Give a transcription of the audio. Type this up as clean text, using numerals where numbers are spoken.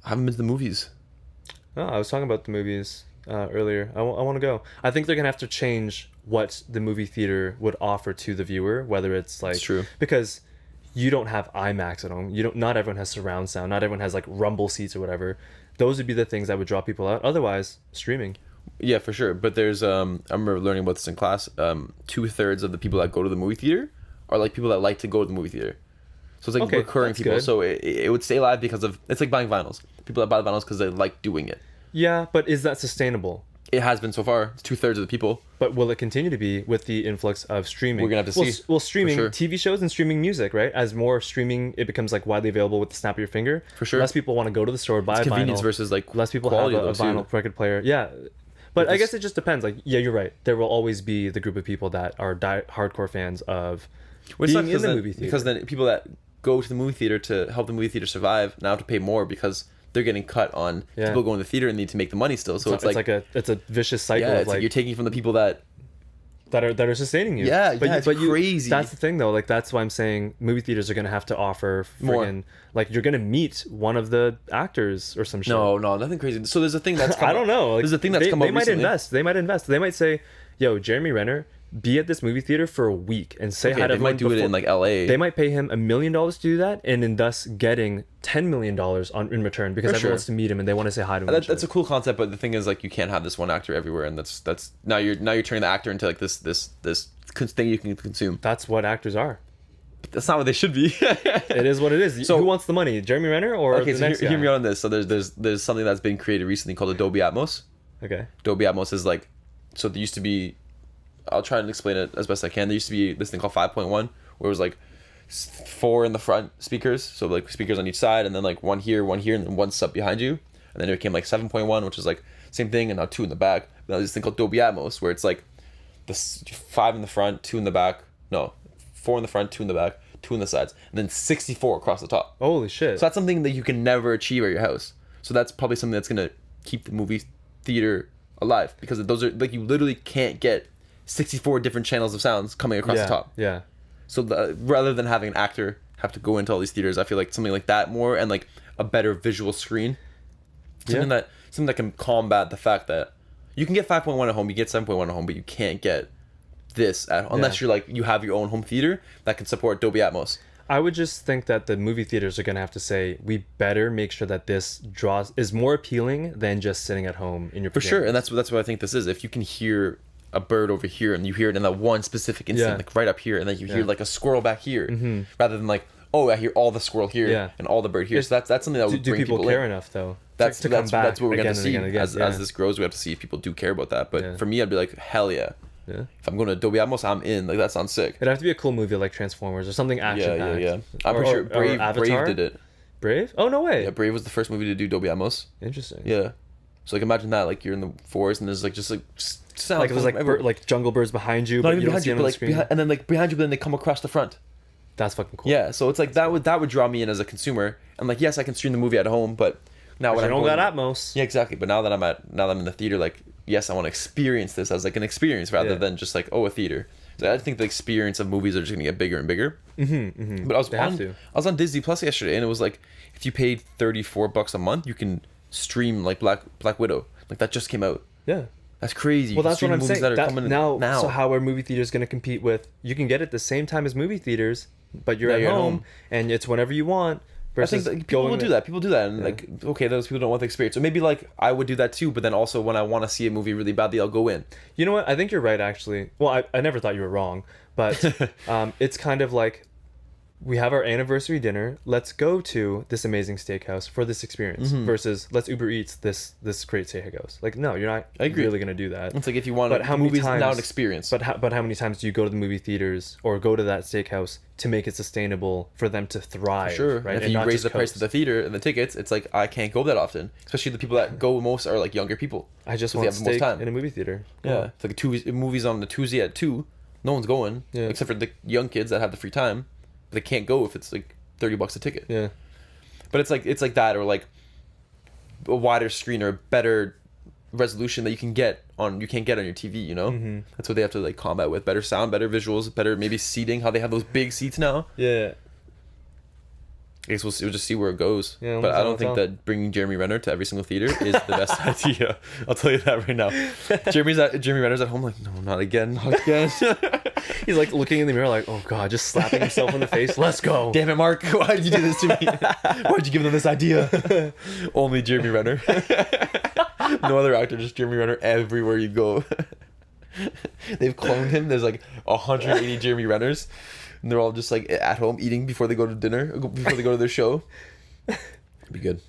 I haven't been to the movies. Oh, I was talking about the movies earlier. I want to go. I think they're gonna have to change what the movie theater would offer to the viewer, whether it's like It's true. because you don't have IMAX at home. You don't. Not everyone has surround sound. Not everyone has like rumble seats or whatever. Those would be the things that would draw people out. Otherwise, streaming. Yeah, for sure. But there's I remember learning about this in class. 2/3 of the people that go to the movie theater are like people that like to go to the movie theater. So it's like Okay, recurring that's people. good. So it would stay alive because of it's like buying vinyls. People that buy the vinyls because they like doing it. Yeah, but is that sustainable? It has been so far. It's 2/3 of the people. But will it continue to be with the influx of streaming? We're gonna have to see, Well, streaming for sure. TV shows and streaming music, right? As more streaming, it becomes like widely available with the snap of your finger. For sure. Less people want to go to the store buy a Convenience vinyl. versus like Less people have quality a though, vinyl too. record player. Yeah, but I Because- guess it just depends. Like, yeah, you're right. There will always be the group of people that are hardcore fans of Which being sucks in the then, movie theater. because then people that go to the movie theater to help the movie theater survive now have to pay more because they're getting cut on Yeah. people going to the theater and need to make the money still. So it's like it's a vicious cycle yeah, of it's like like you're taking from the people that that are sustaining you. Yeah, but yeah, it's crazy. That's the thing though. Like that's why I'm saying movie theaters are gonna have to offer More. friggin' like you're gonna meet one of the actors or some shit. no, nothing crazy. So there's a thing that's come I don't know. Like, there's a thing that's they, come they up might recently. invest. They might invest. They might say, "Yo, Jeremy Renner, be at this movie theater for a week and say Okay, hi to they might everyone do it before-" in like LA. They might pay him $1 million to do that, and in thus getting $10 million in return because For everyone sure. wants to meet him and they want to say hi to him. and That's a shit. cool concept, but the thing is like you can't have this one actor everywhere, and that's now you're turning the actor into like this thing you can consume. That's what actors are. That's not what they should be. It is what it is. So- Who wants the money, Jeremy Renner or Okay, the so next hear me guy? out on this. So there's something that's been created recently called Adobe Atmos. Okay. Dolby Atmos is like, so there used to be, I'll try and explain it as best I can. There used to be this thing called 5.1 where it was like 4 in the front speakers, so like speakers on each side, and then like one here, and then one sub behind you, and then it became like 7.1, which is like same thing, and now 2 in the back. Now there's this thing called Dolby Atmos where it's like the 5 in the front, 2 in the back, no, 4 in the front, 2 in the back, 2 in the sides, and then 64 across the top. Holy shit. So that's something that you can never achieve at your house. So that's probably something that's gonna keep the movie theater alive because those are like you literally can't get 64 different channels of sounds coming across yeah. the top. Yeah. So rather than having an actor have to go into all these theaters, I feel like something like that more and like a better visual screen, something that can combat the fact that you can get 5.1 at home, you get 7.1 at home, but you can't get this unless you're like you have your own home theater that can support Dolby Atmos. I would just think that the movie theaters are going to have to say, we better make sure that this is more appealing than just sitting at home in your For pajamas. sure, and that's what I think this is. If you can hear a bird over here and you hear it in that one specific instant, Yeah. like right up here, and then you hear Yeah. like a squirrel back here, rather than like, oh, I hear all the squirrel here Yeah. and all the bird here. So that's something that would Do bring people people care in. enough, though? That's to come back that's what we're again gonna and see again and again. as this grows. We have to see if people do care about that. But Yeah. for me, I'd be like, hell yeah. Yeah. If I'm going to Dolby Atmos, I'm in. Like that sounds sick. It'd have to be a cool movie like Transformers or something action Yeah. I'm Or- pretty sure or Brave Avatar? did it. Brave? Oh, no way. Yeah, Brave was the first movie to do Dolby Atmos. Interesting. Yeah. So like imagine that, like you're in the forest and there's like just like sounds Like there's like everywhere. like jungle birds behind you, Not but even you don't behind see you, them but on the like screen. and then like behind you, but then they come across the front. That's fucking cool. Yeah, so it's like that would draw me in as a consumer. And like, yes, I can stream the movie at home, but now But when you I'm don't going, got Atmos. yeah, exactly. But now that I'm in the theater, like, yes, I want to experience this as like an experience rather Yeah. than just like a theater. So I think the experience of movies are just gonna get bigger and bigger. Mm-hmm. But They have to. I was on Disney Plus yesterday, and it was like if you paid $34 a month, you can stream like Black Widow. Like that just came out. Yeah. That's crazy. Well, You can that's what stream I'm movies saying. that are That, coming now, so how are movie theaters going to compete with? You can get it the same time as movie theaters, but you're Yeah, at you're at home, home. and it's whenever you want. I Versus think that people will do that. People do that, and like, okay, those people don't want the experience. Or maybe like I would do that too, but then also when I want to see a movie really badly, I'll go in. You know what? I think you're right, actually. Well, I never thought you were wrong, but it's kind of like we have our anniversary dinner. Let's go to this amazing steakhouse for this experience versus let's Uber Eats this great steakhouse. Like, no, you're not I agree. really going to do that. It's like if you want, But how many movies times now an experience. But how many times do you go to the movie theaters or go to that steakhouse to make it sustainable for them to thrive? Sure. Right. And if And you not raise just the price of coast. the theater and the tickets, it's like I can't go that often. Especially the people that go most are like younger people. I just 'cause they want have the most steak time. in a movie theater. Yeah. It's like movies on the Tuesday at 2. No one's going. Yeah. Except for the young kids that have the free time. But they can't go if it's like $30 a ticket. Yeah. But it's like that, or like a wider screen or a better resolution that you can't get on your TV, you know? Mm-hmm. That's what they have to like combat with. Better sound, better visuals, better maybe seating, how they have those big seats now. Yeah. I guess we'll just see where it goes. Yeah, but I don't think that bringing Jeremy Renner to every single theater is the best idea. I'll tell you that right now. Jeremy Renner's at home like, no, not again, not again. He's like looking in the mirror like, oh god, just slapping himself in the face. Let's go. Damn it, Mark. Why did you do this to me? Why'd you give them this idea? Only Jeremy Renner. No other actor, just Jeremy Renner everywhere you go. They've cloned him. There's like 180 Jeremy Renners. And they're all just like at home eating before they go to dinner, before they go to their show. It'd be good.